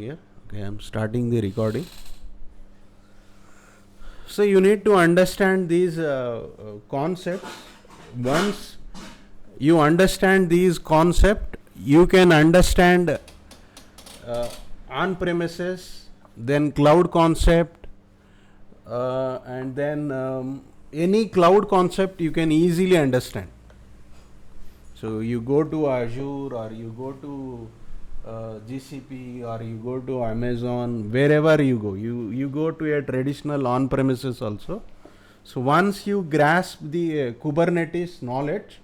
Here, okay, I'm starting the recording. So you need to understand these concepts. Once you understand these concepts, you can understand on-premises, then cloud concept, and then any cloud concept you can easily understand. So you go to Azure or you go to GCP or you go to Amazon, wherever you go, you go to a traditional on-premises also. So once you grasp the Kubernetes knowledge,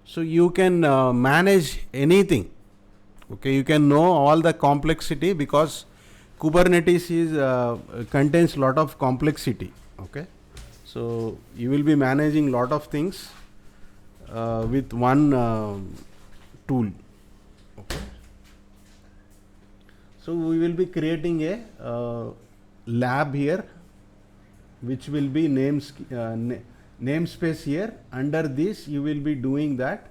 so you can manage anything. Okay, you can know all the complexity because Kubernetes is contains lot of complexity. Okay, so you will be managing lot of things with one tool. Okay. So we will be creating a lab here, which will be namespace here. Under this, you will be doing that.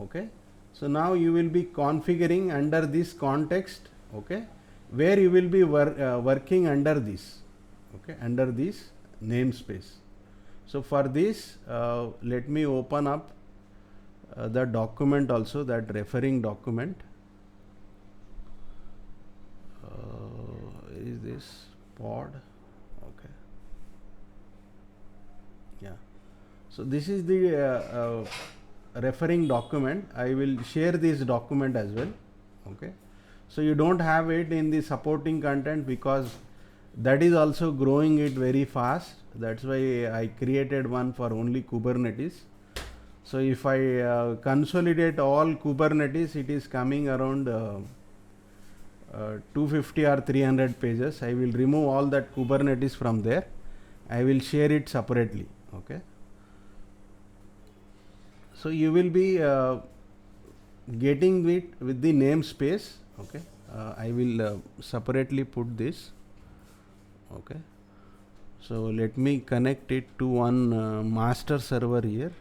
Okay. So now you will be configuring under this context. Okay, where you will be working under this. Okay, under this namespace. So for this, let me open up the document also, that referring document. Is this pod? Okay. Yeah. So this is the referring document. I will share this document as well. Okay. So you don't have it in the supporting content because that is also growing it very fast. That's why I created one for only Kubernetes. So if I consolidate all Kubernetes, it is coming around 250 or 300 pages. I will remove all that Kubernetes from there. I will share it separately. Okay. So you will be getting it with the namespace. Okay. I will separately put this. Okay. So let me connect it to one master server here.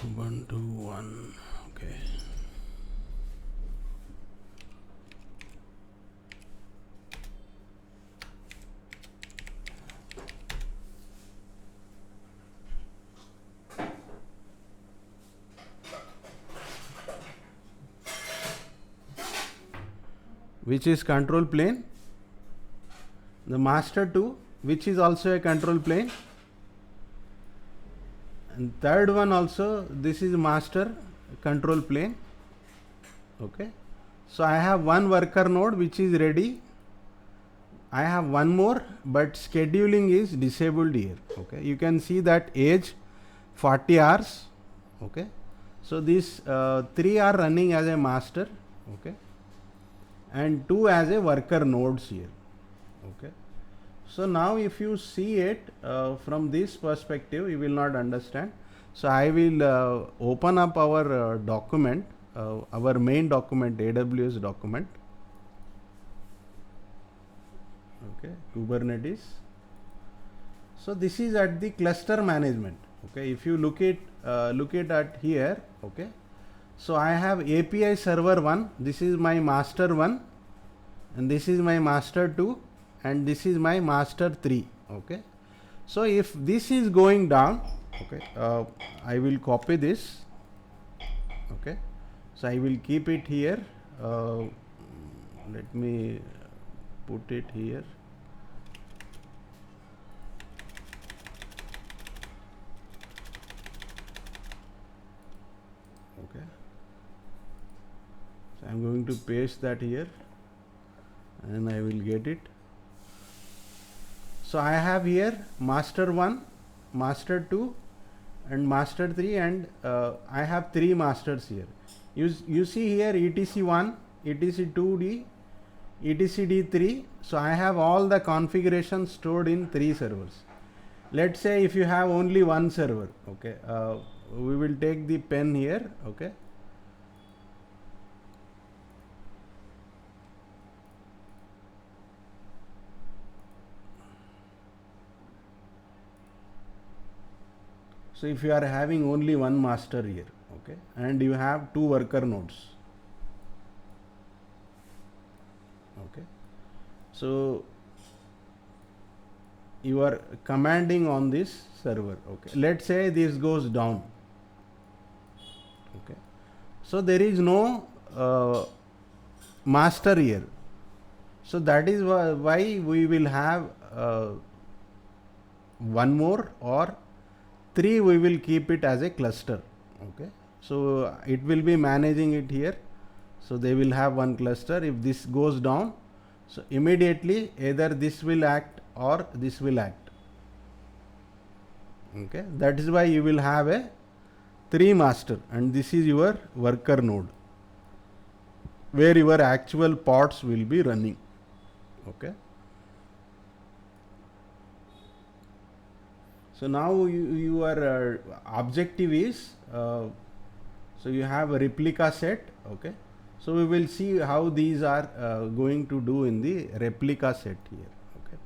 Ubuntu 1. Okay. Which is control plane? The master 2, which is also a control plane. And third one also, this is master control plane. Okay. So I have one worker node which is ready. I have one more, but scheduling is disabled here. Okay. You can see that age 40 hours. Okay. So these three are running as a master. Okay. And two as a worker nodes here. Okay. So now if you see it from this perspective, you will not understand. So I will open up our document, our main document, AWS document. Okay, Kubernetes. So this is at the cluster management. Okay, if you look at here. Okay, so I have API server 1. This is my master 1, and this is my master 2. And this is my master 3. Okay, so if this is going down, okay, I will copy this. Okay, so I will keep it here. Let me put it here. Okay, so I'm going to paste that here and I will get it. So I have here master 1, master 2 and master 3, and I have three masters here. You see here etc1, etc2d, etcd3. So I have all the configurations stored in three servers. Let's say if you have only one server, okay, we will take the pen here. Okay. So if you are having only one master here, okay, and you have two worker nodes, okay, so you are commanding on this server, okay. Let's say this goes down, okay. So there is no master here. So that is why we will have one more, or three we will keep it as a cluster, okay. So it will be managing it here. So they will have one cluster. If this goes down, so immediately either this will act or this will act, okay. That is why you will have a 3 master, and this is your worker node where your actual pods will be running, okay. So now your objective is, so you have a replica set, okay. So we will see how these are going to do in the replica set here, okay.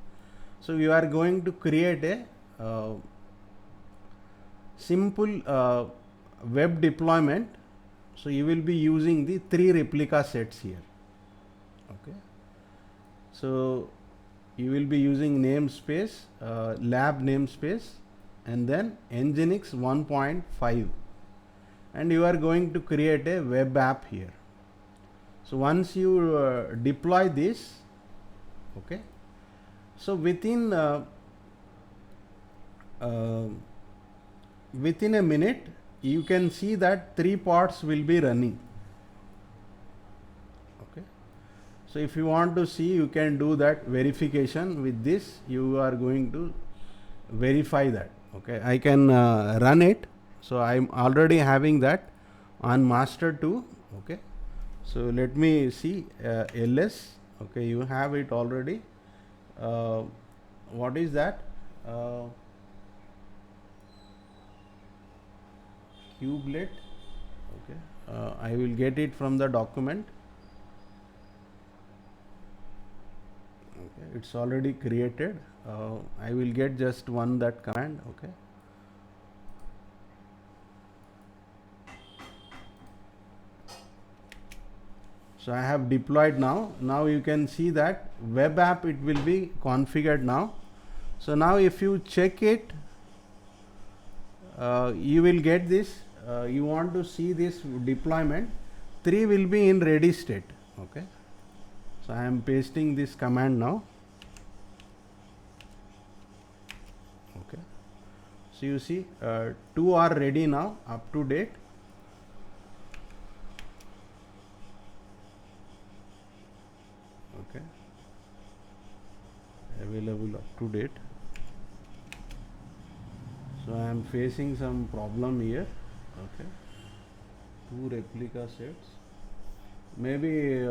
So you are going to create a simple web deployment. So you will be using the 3 replica sets here, okay. So you will be using namespace, lab namespace, and then Nginx 1.5, and you are going to create a web app here. So once you deploy this, okay, so within a minute you can see that 3 pods will be running, okay. So if you want to see, you can do that verification with this. You are going to verify that, okay. I can run it. So I'm already having that on master 2, okay. So let me see ls, okay. You have it already. What is that? Kubelet, okay. I will get it from the document, okay. It's already created. I will get just one that command, okay. So I have deployed now. Now you can see that web app, it will be configured now. So now if you check it, you will get this. You want to see this deployment, 3 will be in ready state, okay. So I am pasting this command now, okay. So you see 2 are ready now, up to date, okay. Available up to date. So I am facing some problem here, okay. 2 replica sets, maybe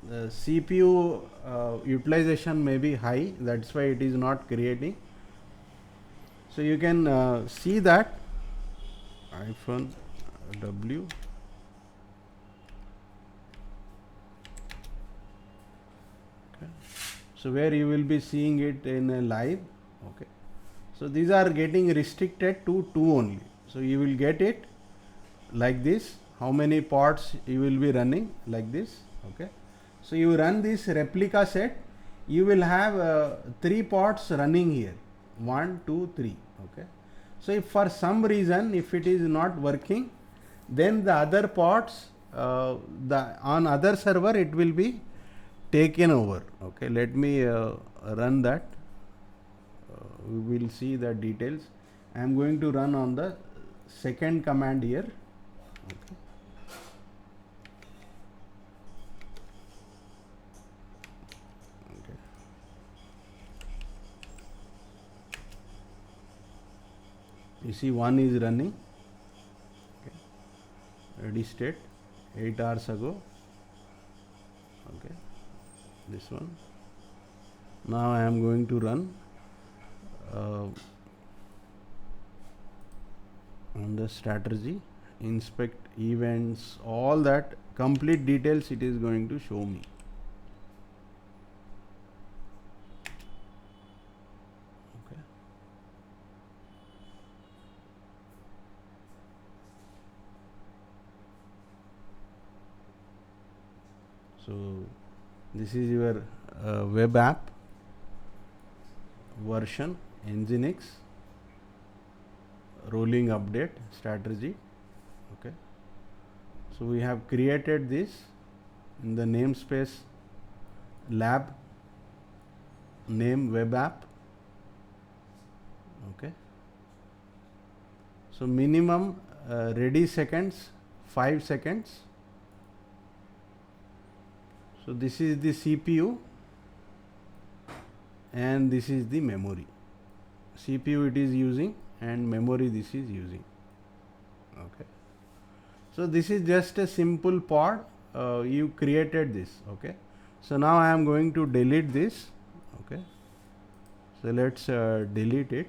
the CPU utilization may be high, that's why it is not creating. So you can see that -w, okay. So where you will be seeing it in a live, okay. So these are getting restricted to 2 only. So you will get it like this. How many pods you will be running like this, okay. So you run this replica set, you will have 3 pods running here, 1, 2, 3, okay. So if for some reason if it is not working, then the other pods on other server it will be taken over, okay. Let me run that. We will see the details. I am going to run on the second command here, okay. Okay. You see 1 is running, okay. Ready state 8 hours ago, okay. This one. Now I am going to run on the strategy, inspect events, all that complete details it is going to show me, okay. So this is your web app version Nginx rolling update strategy. Okay, so we have created this in the namespace lab name web app. Okay, so minimum ready seconds 5 seconds. So this is the CPU and this is the memory. CPU it is using and memory this is using. Okay, so this is just a simple pod. You created this. Okay, so now I am going to delete this. Okay, so let's delete it.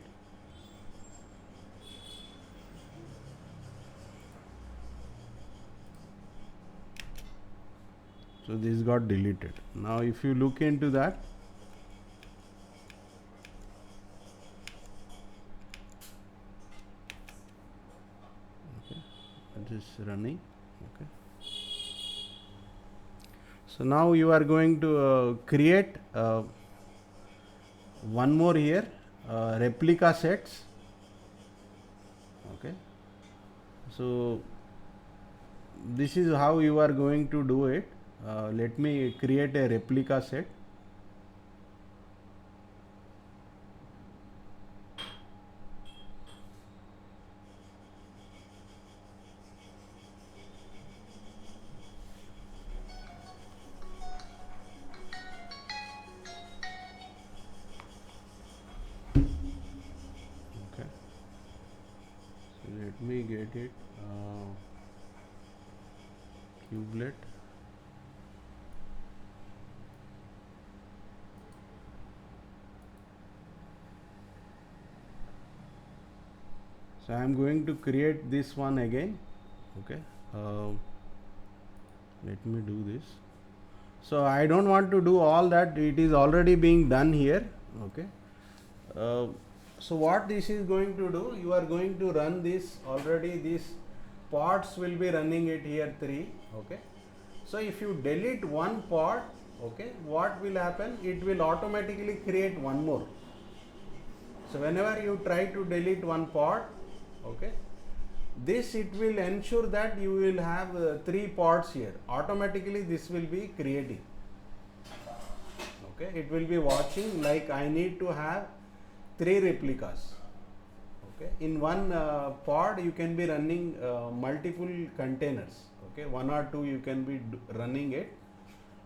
So this got deleted. Now if you look into that, okay, it is running. Okay, so now you are going to create one more here, replica sets. Okay, so this is how you are going to do it. Let me create a replica set. Okay, so let me get it. Kubelet. So I am going to create this one again. Okay, let me do this. So I don't want to do all that, it is already being done here. Okay, so what this is going to do, you are going to run this already. These pods will be running it here 3. Okay, so if you delete one pod, okay, what will happen, it will automatically create one more. So whenever you try to delete one pod, okay, this it will ensure that you will have 3 pods here. Automatically this will be creating. Okay, it will be watching like I need to have 3 replicas. Okay, in one pod you can be running multiple containers. Okay, 1 or 2 you can be running it.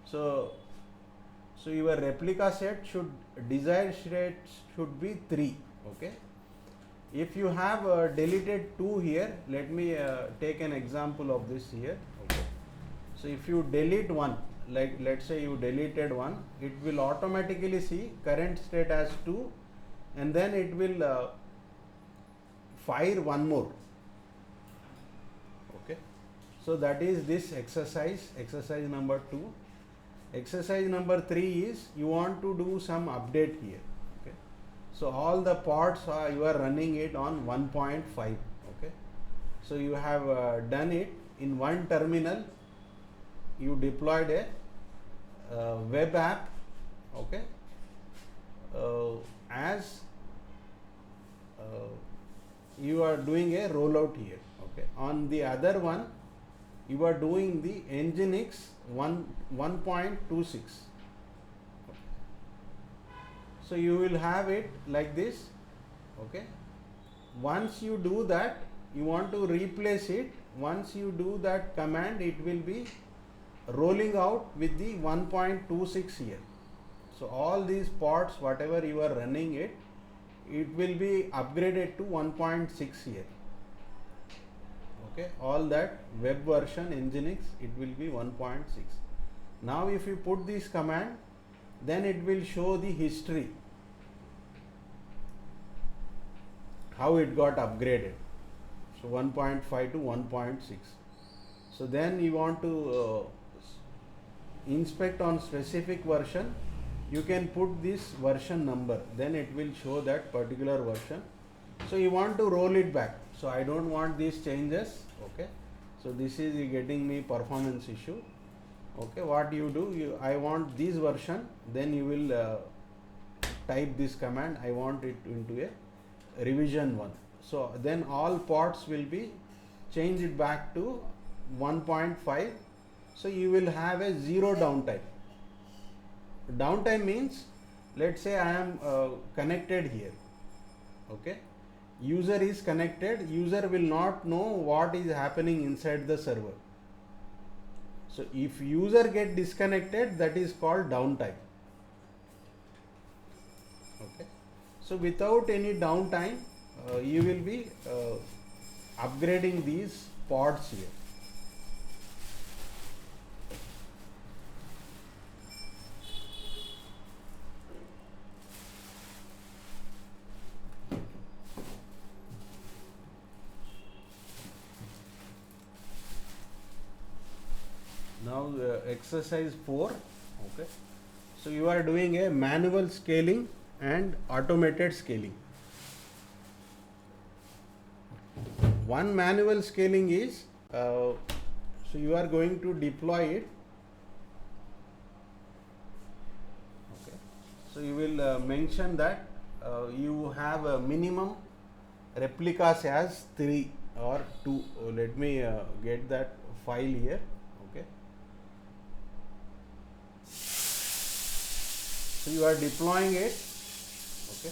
So your replica set should, desired set should be 3. Okay, if you have deleted 2 here, let me take an example of this here. Okay, so if you delete one, like let's say you deleted one, it will automatically see current state as 2 and then it will fire one more. Okay, so that is this exercise number 2. Exercise number 3 is you want to do some update here. Okay, so all the pods are, you are running it on 1.5. Okay, so you have done it in one terminal. You deployed a web app. Okay, as you are doing a rollout here. Okay, on the other one you are doing the Nginx 1.26. So you will have it like this. Okay, once you do that, you want to replace it. Once you do that command, it will be rolling out with the 1.26 here. So all these pods, whatever you are running it, it will be upgraded to 1.6 here. Okay, all that web version Nginx, it will be 1.6. Now if you put this command, then it will show the history, how it got upgraded. So 1.5 to 1.6. So then you want to inspect on specific version, you can put this version number, then it will show that particular version. So you want to roll it back. So I don't want these changes. Okay, so this is getting me performance issue. Okay, what you do, I want this version, then you will type this command, I want it into a revision 1. So then all pods will be changed back to 1.5. So you will have a zero downtime. Downtime means, let's say I am connected here. Okay, user is connected, user will not know what is happening inside the server. So if user get disconnected, that is called downtime. Okay, so without any downtime, you will be upgrading these pods here. Now exercise 4. Okay, so you are doing a manual scaling and automated scaling. One manual scaling is so you are going to deploy it. Okay, so you will mention that you have a minimum replicas as 3 or 2. Let me get that file here. Okay, so you are deploying it. Okay,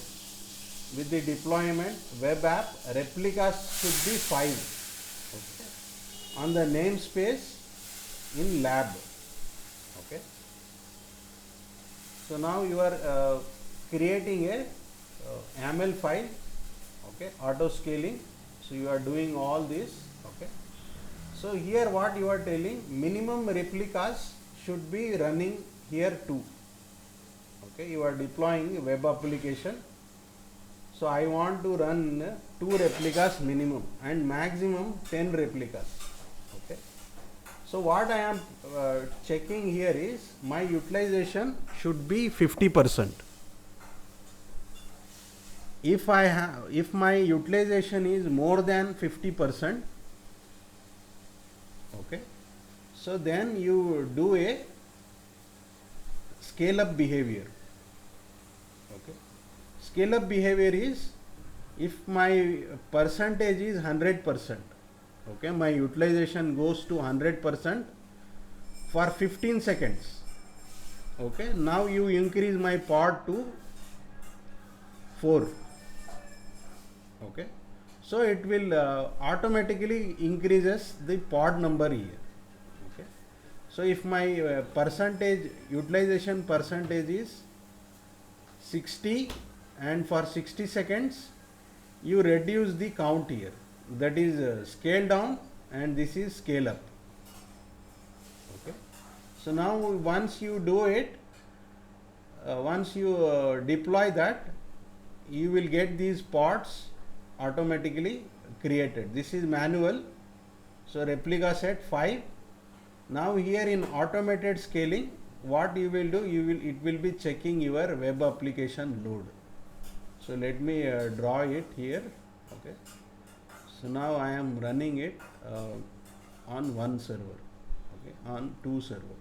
with the deployment web app, replicas should be 5. Okay, on the namespace in lab. Okay, so now you are creating a YAML file. Okay, auto scaling. So you are doing all this. Okay, so here what you are telling, minimum replicas should be running here too. Okay, you are deploying a web application. So I want to run 2 replicas minimum and maximum 10 replicas. Okay, so what I am checking here is my utilization should be 50%. If my utilization is more than 50%, okay, so then you do a scale up behavior. Okay, scale up behavior is, if my percentage is 100%, okay, my utilization goes to 100% for 15 seconds. Okay, now you increase my pod to 4. Okay, so it will automatically increases the pod number here. Okay, so if my utilization percentage is 60, and for 60 seconds you reduce the count here, that is scale down, and this is scale up. Okay, so now once you do it, once you deploy that, you will get these pods automatically created. This is manual, so replica set 5. Now here in automated scaling, what you will do, it will be checking your web application load. So let me draw it here. Okay, so now I am running it on one server. Okay, on 2 server.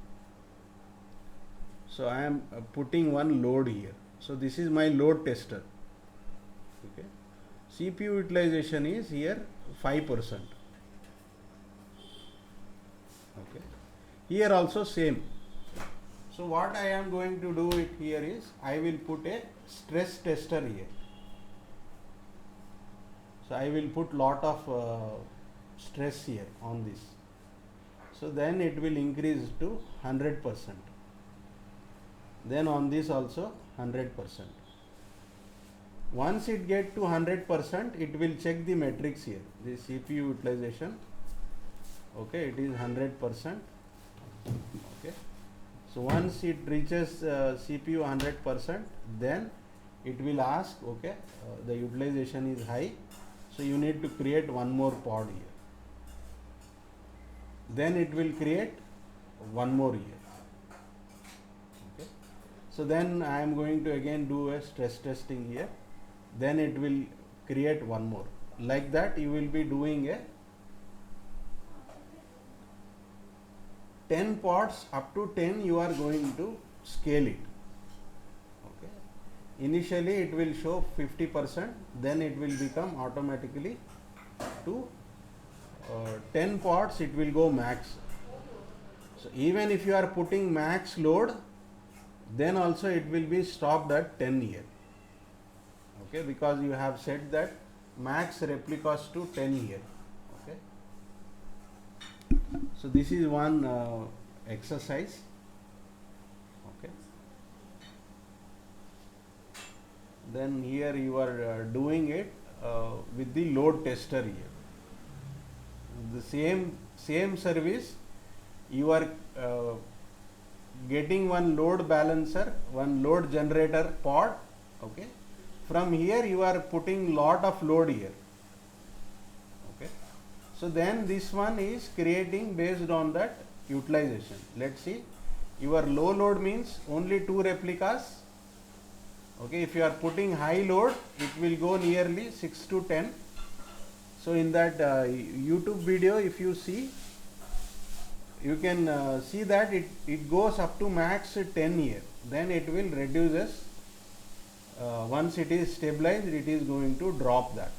So I am putting one load here. So this is my load tester. Okay, CPU utilization is here 5%. Okay, here also same. So what I am going to do it here is, I will put a stress tester here. So I will put lot of stress here on this. So then it will increase to 100%. Then on this also 100%. Once it get to 100%, it will check the metrics here, the CPU utilization. Okay, it is 100%. Okay, so once it reaches CPU 100%, then it will ask, okay, the utilization is high, so you need to create one more pod here. Then it will create one more here. Okay, so then I am going to again do a stress testing here. Then it will create one more. Like that you will be doing a 10 pods up to 10 you are going to scale it. Okay. Initially it will show 50%, then it will become automatically to 10 pods it will go max. So even if you are putting max load, then also it will be stopped at 10 here. Okay, because you have set that max replicas to 10 here. Okay. So this is one exercise. Okay. Then here you are doing it with the load tester here. The same service you are getting one load balancer, one load generator pod. Okay. From here you are putting lot of load here. Okay. So then this one is creating based on that utilization. Let's see, your low load means only 2 replicas. Okay. If you are putting high load, it will go nearly 6 to 10. So in that YouTube video, if you see, you can see that it goes up to max 10 here. Then it will reduces. Once it is stabilized, it is going to drop that.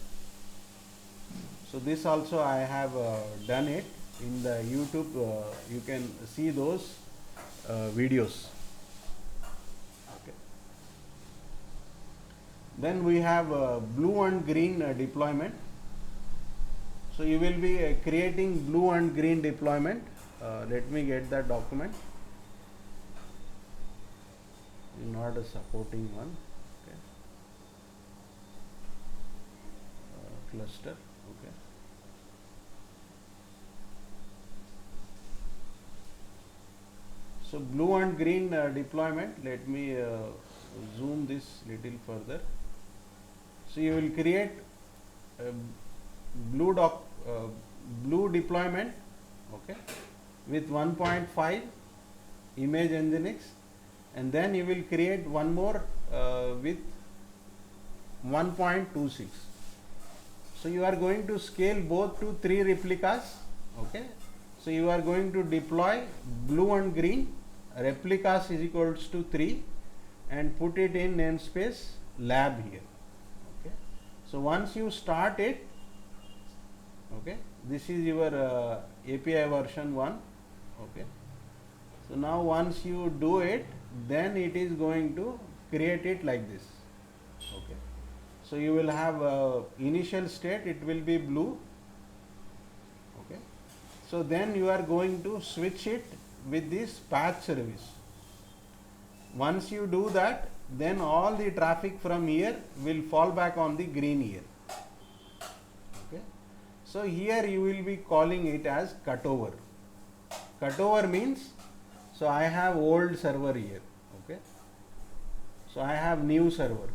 So this also I have done it in the YouTube. You can see those videos. Okay. Then we have blue and green deployment. So you will be creating blue and green deployment. Let me get that document. Not a supporting one. Okay. Cluster. Okay. So blue and green deployment. Let me zoom this little further. So you will create blue deployment. Okay. With 1.5 image Nginx, and then you will create one more with 1.26. So you are going to scale both to 3 replicas. Okay. So you are going to deploy blue and green, replicas is equals to 3, and put it in namespace lab here. Okay. So once you start it, okay, this is your API version 1. Okay. So now once you do it, then it is going to create it like this. Okay. So you will have initial state, it will be blue. Okay. So then you are going to switch it with this patch service. Once you do that, then all the traffic from here will fall back on the green here. Okay. So here you will be calling it as cutover. Cutover means, so I have old server here. Okay. So I have new server.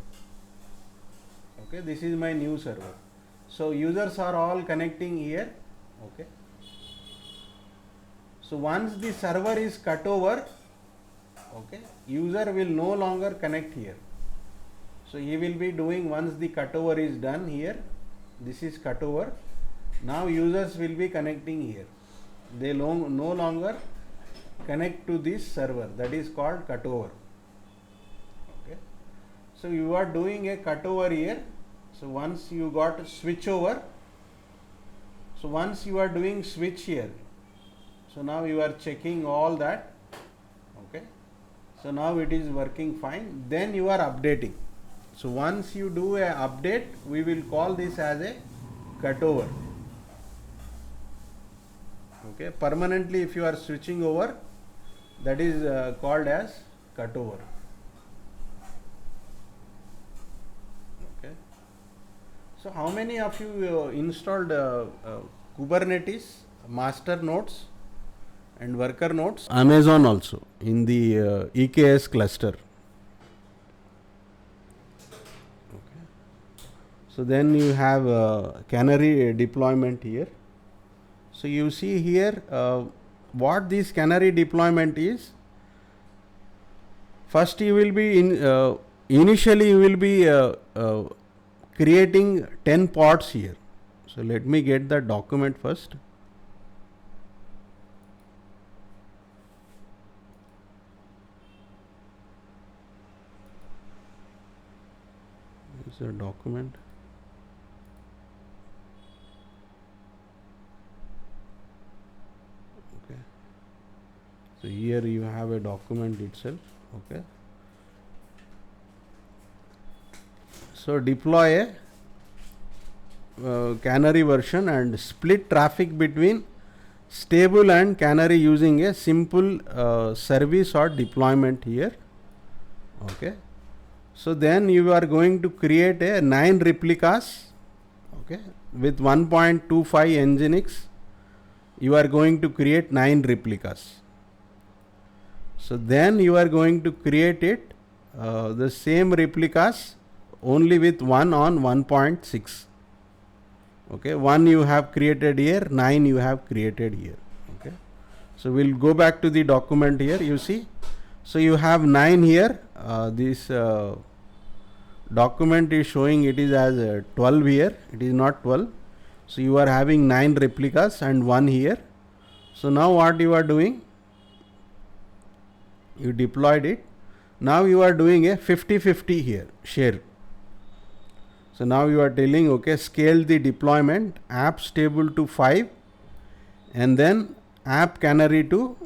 Okay. This is my new server. So users are all connecting here. Okay. So once the server is cut over, okay, user will no longer connect here. So he will be doing, once the cutover is done here, this is cutover. Now users will be connecting here. They no longer connect to this server, that is called cutover. Okay. So you are doing a cutover here. So once you got switch over, so once you are doing switch here, so now you are checking all that. Okay. So now it is working fine. Then you are updating. So once you do a update, we will call this as a cutover. Okay. Permanently, if you are switching over, that is called as cutover. Okay. So how many of you installed Kubernetes master nodes and worker nodes? Amazon also in the EKS cluster. Okay. So then you have canary deployment here. So you see here what this canary deployment is. First you will be initially you will be creating 10 pods here. So let me get the document first. is a document. Okay. So here you have a document itself. Okay. So deploy a canary version and split traffic between stable and canary using a simple service or deployment here. Okay. So then you are going to create a 9 replicas. Okay. With 1.25 Nginx, you are going to create 9 replicas. So then you are going to create it the same replicas only with 1 on 1.6. Okay, 1 you have created here, 9 you have created here. Okay, so we'll go back to the document here. You see, so you have 9 here. This document is showing it is as 12 here. It is not 12. So you are having 9 replicas and 1 here. So now what you are doing? You deployed it. Now you are doing a 50-50 here share. So now you are telling, okay, scale the deployment app stable to 5 and then app canary to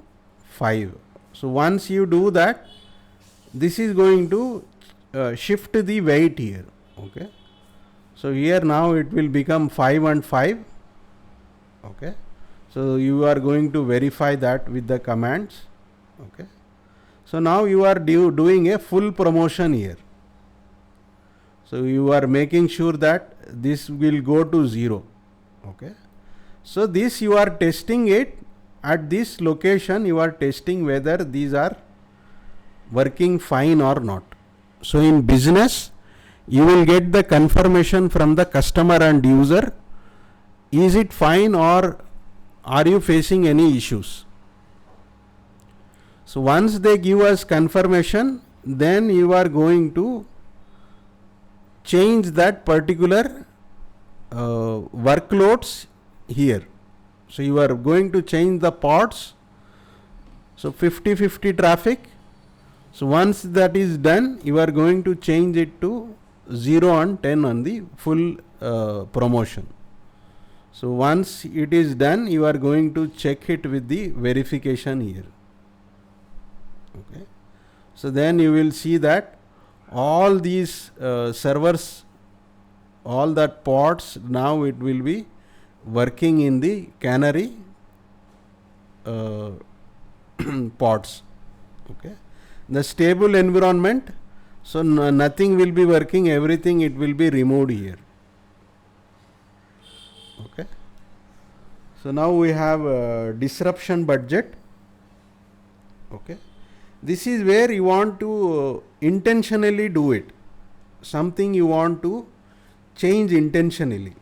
5. So once you do that, this is going to shift the weight here. Okay. So here now it will become 5 and 5. Okay. So you are going to verify that with the commands. Okay. So now you are doing a full promotion here. So you are making sure that this will go to 0. Okay. So this you are testing it at this location. You are testing whether these are working fine or not. So in business, you will get the confirmation from the customer and user. Is it fine or are you facing any issues? So once they give us confirmation, then you are going to change that particular workloads here. So you are going to change the pods. So 50-50 traffic. So once that is done, you are going to change it to 0 and 10 on the full promotion. So once it is done, you are going to check it with the verification here. Okay. So then you will see that all these servers, all that pods, now it will be working in the canary pods. Okay. The stable environment, so nothing will be working, everything it will be removed here. Okay. So now we have disruption budget. Okay. This is where you want to intentionally do it. Something you want to change intentionally.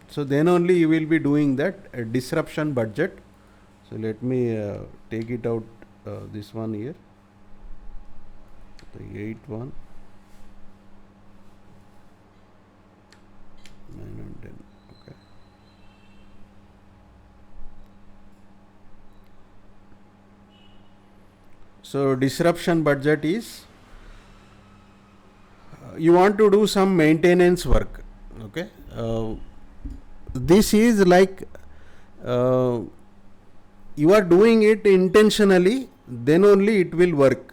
So then only you will be doing that disruption budget. So let me take it out, this one here. The 8 one. 9 and 10. Okay. So disruption budget is you want to do some maintenance work. Okay. This is like you are doing it intentionally, then only it will work.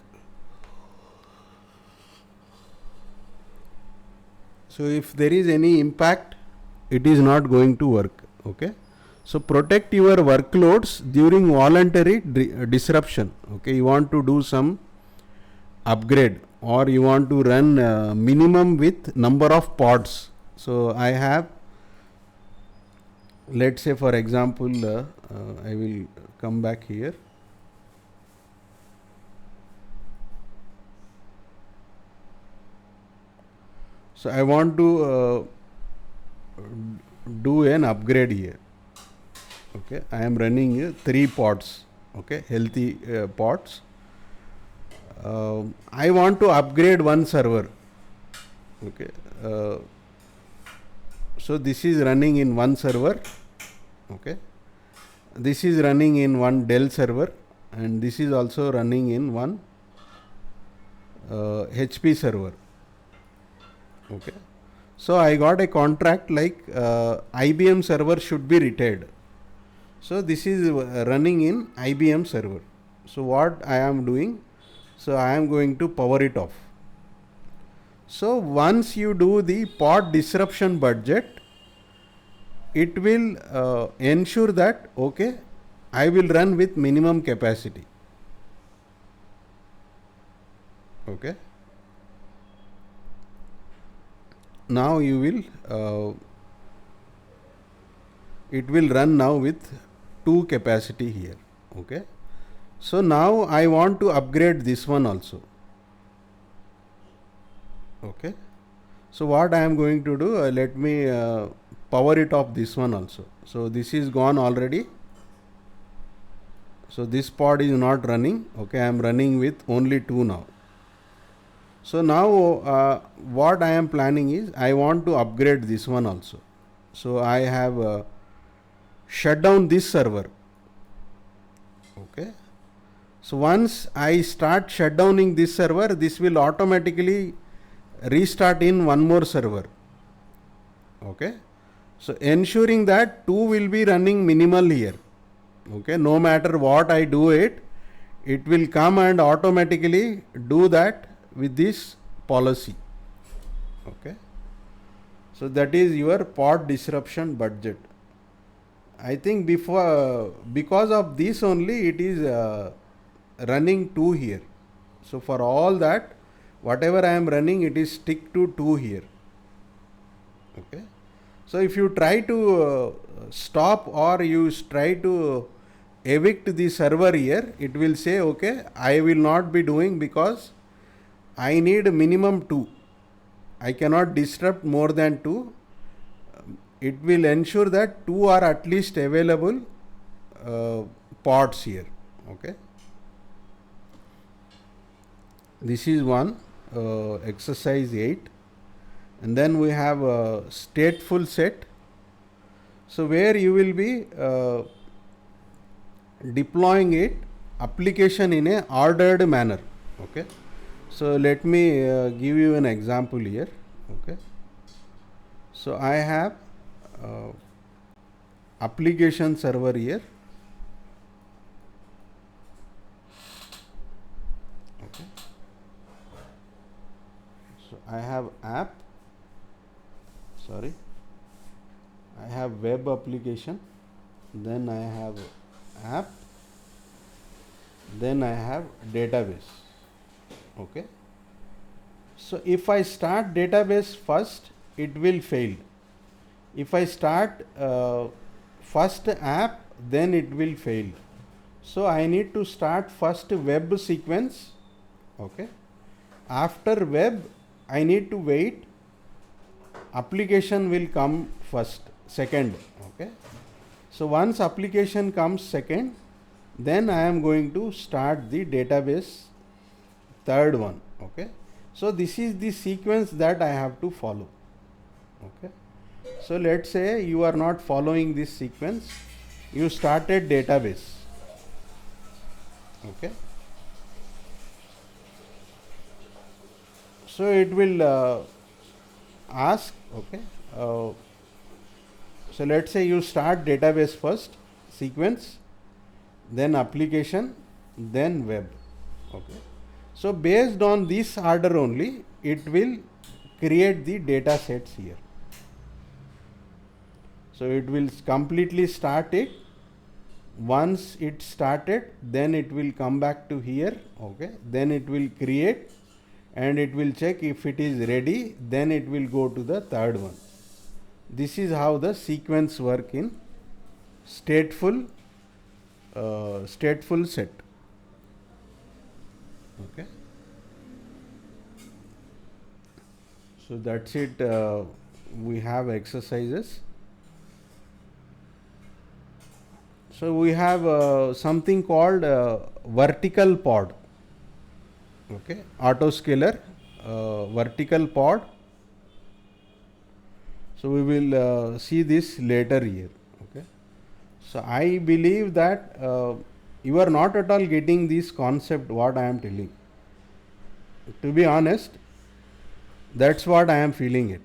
So if there is any impact, it is not going to work. Okay. So protect your workloads during voluntary disruption. Okay. You want to do some upgrade or you want to run minimum with number of pods. So I have, let's say for example, I will come back here. So I want to do an upgrade here. Okay, I am running 3 pods. Okay, healthy pods. I want to upgrade one server. Okay, so this is running in one server. Okay, this is running in one Dell server, and this is also running in one HP server. Okay, So I got a contract like IBM server should be retired. So this is running in IBM server. So what I am doing, so I am going to power it off. So once you do the pod disruption budget, it will ensure that, okay, I will run with minimum capacity. Okay. Now you will, it will run now with 2 capacity here. Okay. So now I want to upgrade this one also. Okay. So what I am going to do, let me power it off this one also. So this is gone already. So this pod is not running. Okay, I am running with only 2 now. So now what I am planning is I want to upgrade this one also. So I have shut down this server. Okay. So once I start shutdowning this server, this will automatically restart in one more server. Okay. So ensuring that 2 will be running minimal here. Okay. No matter what I do it will come and automatically do that with this policy. Okay. So that is your pod disruption budget. I think because of this only it is running 2 here. So for all that, whatever I am running, it is stick to 2 here. Okay. So if you try to stop or you try to evict the server here, it will say, okay, I will not be doing because I need minimum 2. I cannot disrupt more than 2. It will ensure that 2 are at least available pods here. Okay. This is one, exercise 8. And then we have a stateful set. So where you will be deploying it application in a ordered manner. Okay. So let me give you an example here. Okay. So I have application server here. Okay. So I have app. Sorry. I have web application. Then I have app. Then I have database. Okay. So if I start database first, it will fail. If I start first app, then it will fail. So I need to start first web sequence. Okay. After web, I need to wait. Application will come second. Okay. So once application comes second, then I am going to start the database third one. Okay. So this is the sequence that I have to follow. Okay. So let's say you are not following this sequence. You started database. Okay. So it will ask. Okay. So let's say you start database first, sequence, then application, then web. Okay. So based on this order only, it will create the data sets here. So it will completely start it. Once it started, then it will come back to here. Okay. Then it will create and it will check if it is ready. Then it will go to the third one. This is how the sequence work in stateful set. Okay. So that's it. We have exercises. So we have something called vertical pod. Okay. Autoscaler, vertical pod. So we will see this later here. Okay. So I believe that you are not at all getting this concept what I am telling. To be honest, that's what I am feeling it.